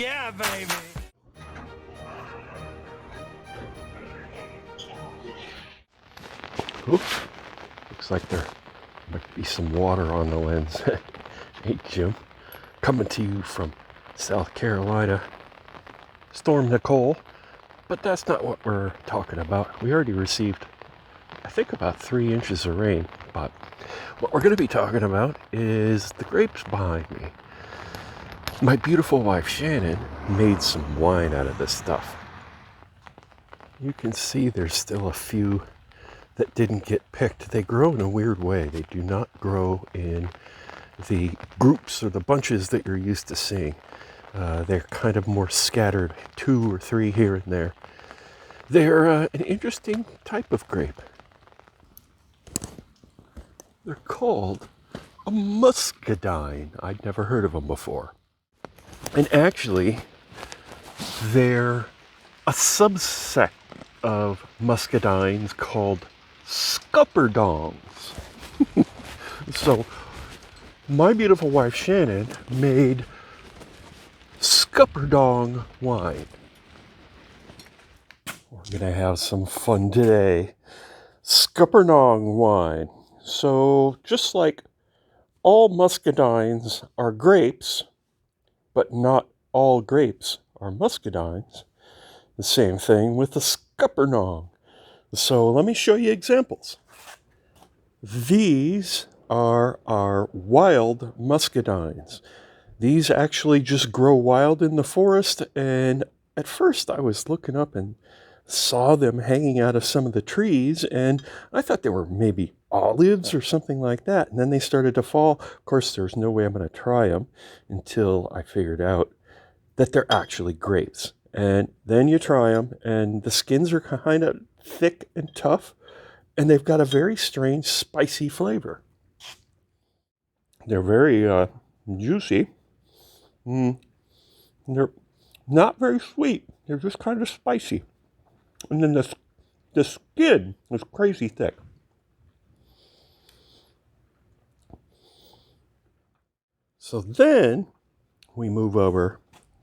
yeah, baby. Oops. Looks like there might be some water on the lens. Hey, Jim. Coming to you from South Carolina. Storm Nicole. But that's not what we're talking about. We already received, I think, about 3 inches of rain. But what we're going to be talking about is the grapes behind me. My beautiful wife, Shannon, made some wine out of this stuff. You can see there's still a few that didn't get picked. They grow in a weird way. They do not grow in the groups or the bunches that you're used to seeing. They're kind of more scattered, 2 or 3 here and there. They're an interesting type of grape. They're called a Muscadine. I'd never heard of them before. And actually, they're a subset of Muscadines called Scuppernongs. So, my beautiful wife Shannon made Scuppernong wine. We're going to have some fun today. Scuppernong wine. So, just like all Muscadines are grapes, but not all grapes are Muscadines, the same thing with the Scuppernong. So, let me show you examples. These are our wild Muscadines. These actually just grow wild in the forest, and at first I was looking up and saw them hanging out of some of the trees, and I thought they were maybe olives or something like that, and then they started to fall. Of course, there's no way I'm going to try them until I figured out that they're actually grapes. And then you try them, and the skins are kind of thick and tough, and they've got a very strange spicy flavor. They're very juicy. They're not very sweet. They're just kind of spicy. And then the skin is crazy thick. So then we move over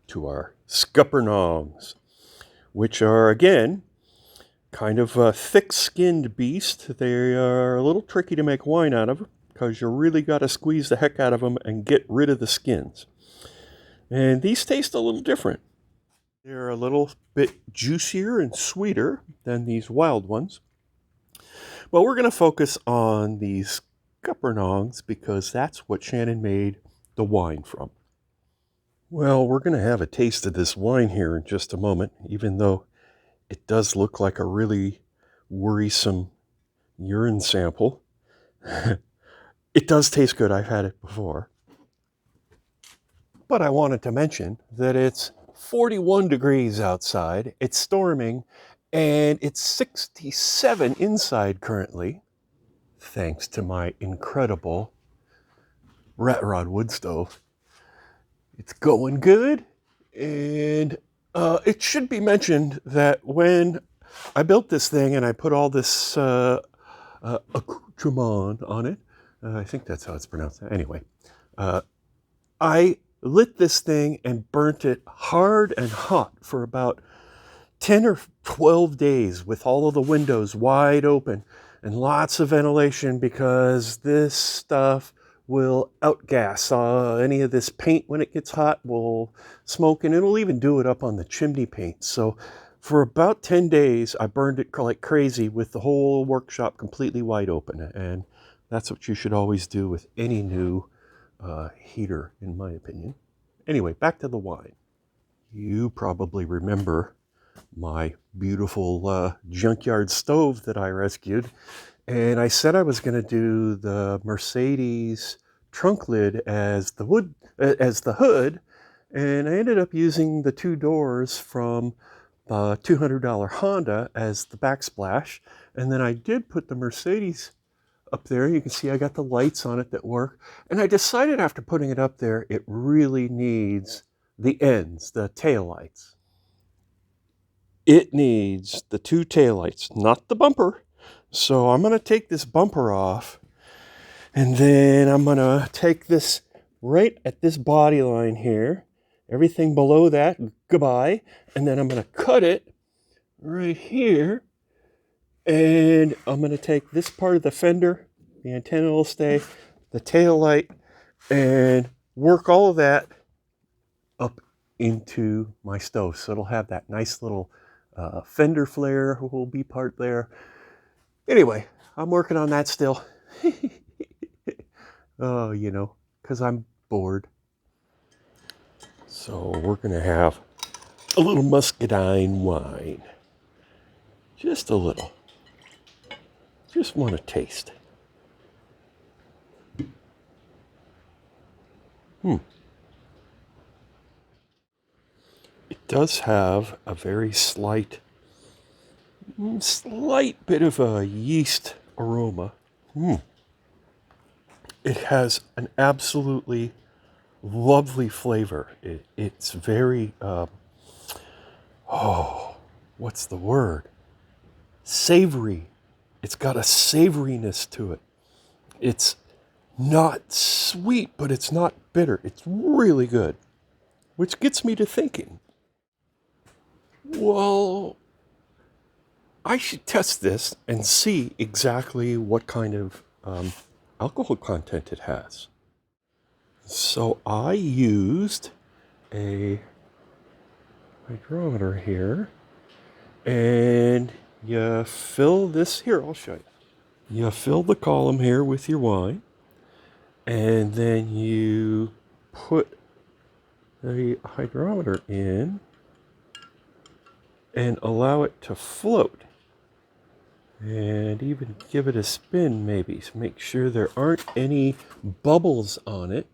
to our Scuppernongs, which are, again, kind of a thick-skinned beast. They are a little tricky to make wine out of because you really got to squeeze the heck out of them and get rid of the skins. And these taste a little different. They're a little bit juicier and sweeter than these wild ones. But we're going to focus on these Scuppernongs because that's what Shannon made the wine from. Well, we're going to have a taste of this wine here in just a moment, even though it does look like a really worrisome urine sample. It does taste good. I've had it before. But I wanted to mention that it's 41 degrees outside, it's storming, and it's 67 inside currently, thanks to my incredible rat rod wood stove. It's going good, and it should be mentioned that when I built this thing and I put all this accoutrement on it, I think that's how it's pronounced. Anyway, I lit this thing and burnt it hard and hot for about 10 or 12 days with all of the windows wide open and lots of ventilation because this stuff will outgas any of this paint when it gets hot, will smoke, and it'll even do it up on the chimney paint. So for about 10 days, I burned it like crazy with the whole workshop completely wide open. And that's what you should always do with any new heater, in my opinion. Anyway, back to the wine. You probably remember my beautiful junkyard stove that I rescued. And I said I was going to do the Mercedes trunk lid as the hood, and I ended up using the 2 doors from the $200 Honda as the backsplash. And then I did put the Mercedes up there. You can see I got the lights on it that work. And I decided after putting it up there, it really needs the ends, the taillights. It needs the 2 taillights, not the bumper. So I'm going to take this bumper off, and then I'm going to take this right at this body line here, Everything below that, goodbye. And then I'm going to cut it right here. And I'm going to take this part of the fender, the antenna will stay, the tail light, and work all of that up into my stove. So it'll have that nice little fender flare will be part there. Anyway, I'm working on that still. Oh, you know, because I'm bored. So we're going to have a little muscadine wine. Just a little. Just want to taste. It does have a very slight bit of a yeast aroma. It has an absolutely lovely flavor. It's very, what's the word? Savory. It's got a savoriness to it. It's not sweet, but it's not bitter. It's really good. Which gets me to thinking, well, I should test this and see exactly what kind of alcohol content it has. So I used a hydrometer here, and you fill this here, I'll show you. You fill the column here with your wine, and then you put the hydrometer in and allow it to float. And even give it a spin maybe to make sure there aren't any bubbles on it.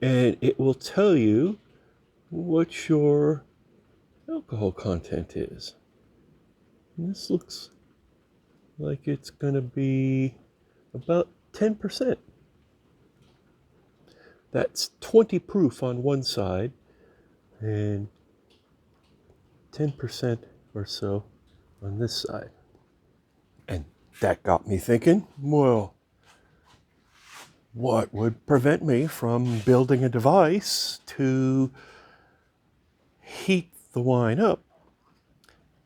And it will tell you what your alcohol content is. And this looks like it's going to be about 10%. That's 20 proof on one side and 10% or so on this side. And that got me thinking, well, what would prevent me from building a device to heat the wine up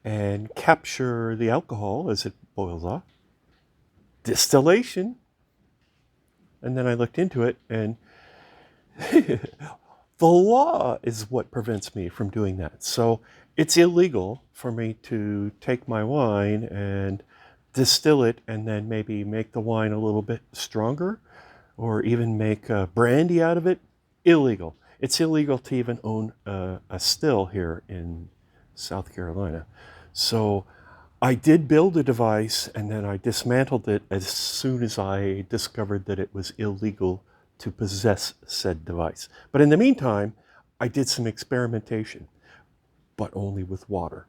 and capture the alcohol as it boils off? Distillation. And then I looked into it, and the law is what prevents me from doing that. So it's illegal for me to take my wine and distill it and then maybe make the wine a little bit stronger or even make brandy out of it. Illegal. It's illegal to even own a still here in South Carolina. So I did build a device, and then I dismantled it as soon as I discovered that it was illegal to possess said device. But in the meantime, I did some experimentation, but only with water.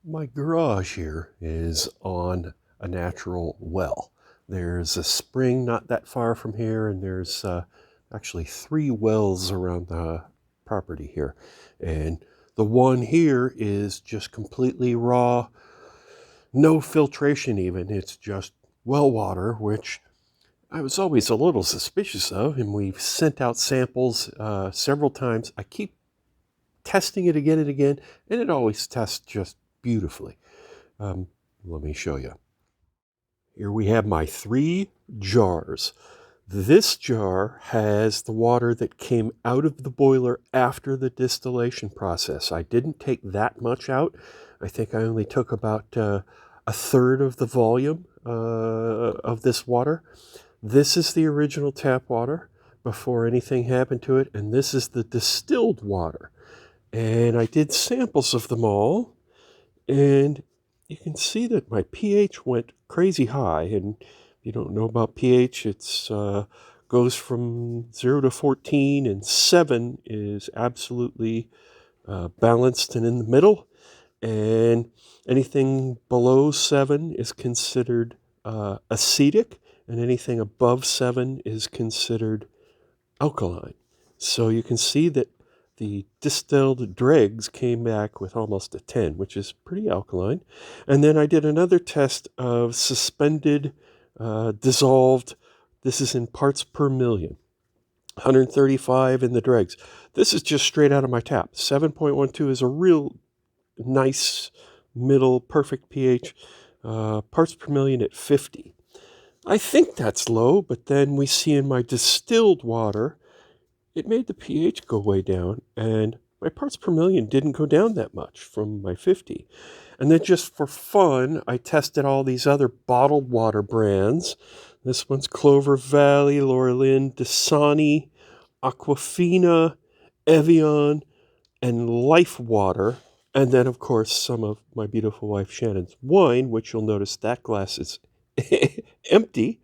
My garage here is on a natural well. There's a spring not that far from here, and there's actually 3 wells around the property here. And the one here is just completely raw, no filtration even. It's just well water, which I was always a little suspicious of, and we've sent out samples several times. I keep testing it again and again, and it always tests just beautifully. Let me show you. Here we have my 3 jars. This jar has the water that came out of the boiler after the distillation process. I didn't take that much out. I think I only took about a third of the volume of this water. This is the original tap water before anything happened to it, and this is the distilled water. And I did samples of them all, and you can see that my pH went crazy high. And if you don't know about pH, it's goes from 0 to 14, and 7 is absolutely balanced and in the middle. And anything below 7 is considered acidic, and anything above 7 is considered alkaline. So you can see that the distilled dregs came back with almost a 10, which is pretty alkaline. And then I did another test of suspended, dissolved, this is in parts per million, 135 in the dregs. This is just straight out of my tap. 7.12 is a real nice middle perfect pH. Parts per million at 50. I think that's low, but then we see in my distilled water, it made the pH go way down, and my parts per million didn't go down that much from my 50. And then just for fun, I tested all these other bottled water brands. This one's Clover Valley, Laura Lynn, Dasani, Aquafina, Evian, and Life Water. And then, of course, some of my beautiful wife Shannon's wine, which you'll notice that glass is empty.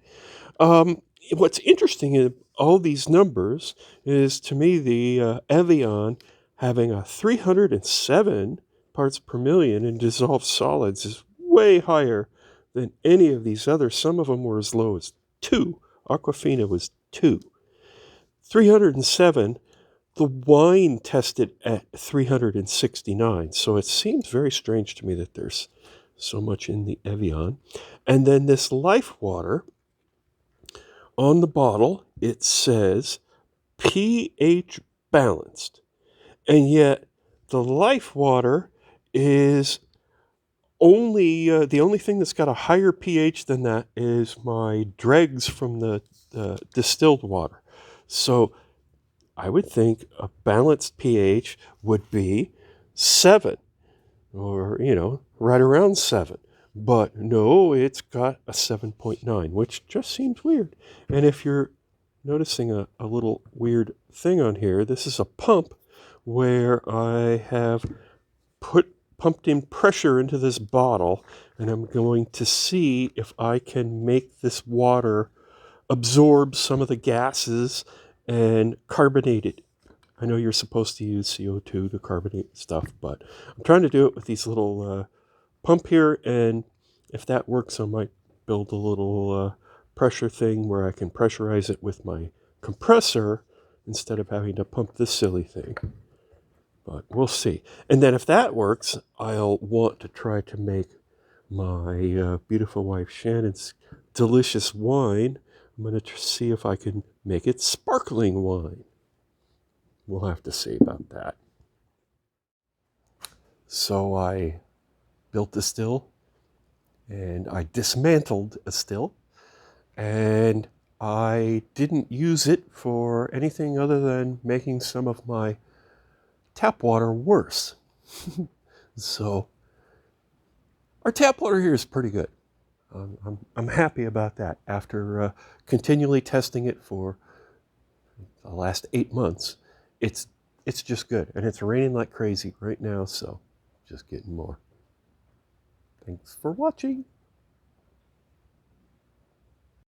What's interesting in all these numbers is, to me, the Evian having a 307 parts per million in dissolved solids is way higher than any of these others. Some of them were as low as 2. Aquafina was 2. 307. The wine tested at 369. So it seems very strange to me that there's so much in the Evian. And then this Life Water, on the bottle, it says pH balanced. And yet the Life Water is only, the only thing that's got a higher pH than that is my dregs from the distilled water. So I would think a balanced pH would be 7, or, right around 7. But no, it's got a 7.9, which just seems weird. And if you're noticing a little weird thing on here, this is a pump where I have pumped in pressure into this bottle, and I'm going to see if I can make this water absorb some of the gases and carbonate it. I know you're supposed to use CO2 to carbonate stuff, but I'm trying to do it with these little pump here, and if that works, I might build a little pressure thing where I can pressurize it with my compressor instead of having to pump this silly thing. But we'll see. And then if that works, I'll want to try to make my beautiful wife Shannon's delicious wine. I'm going to see if I can make it sparkling wine. We'll have to see about that. So I built a still, and I dismantled a still, and I didn't use it for anything other than making some of my tap water worse. So our tap water here is pretty good. I'm happy about that. After continually testing it for the last 8 months, it's just good. And it's raining like crazy right now, so just getting more. Thanks for watching.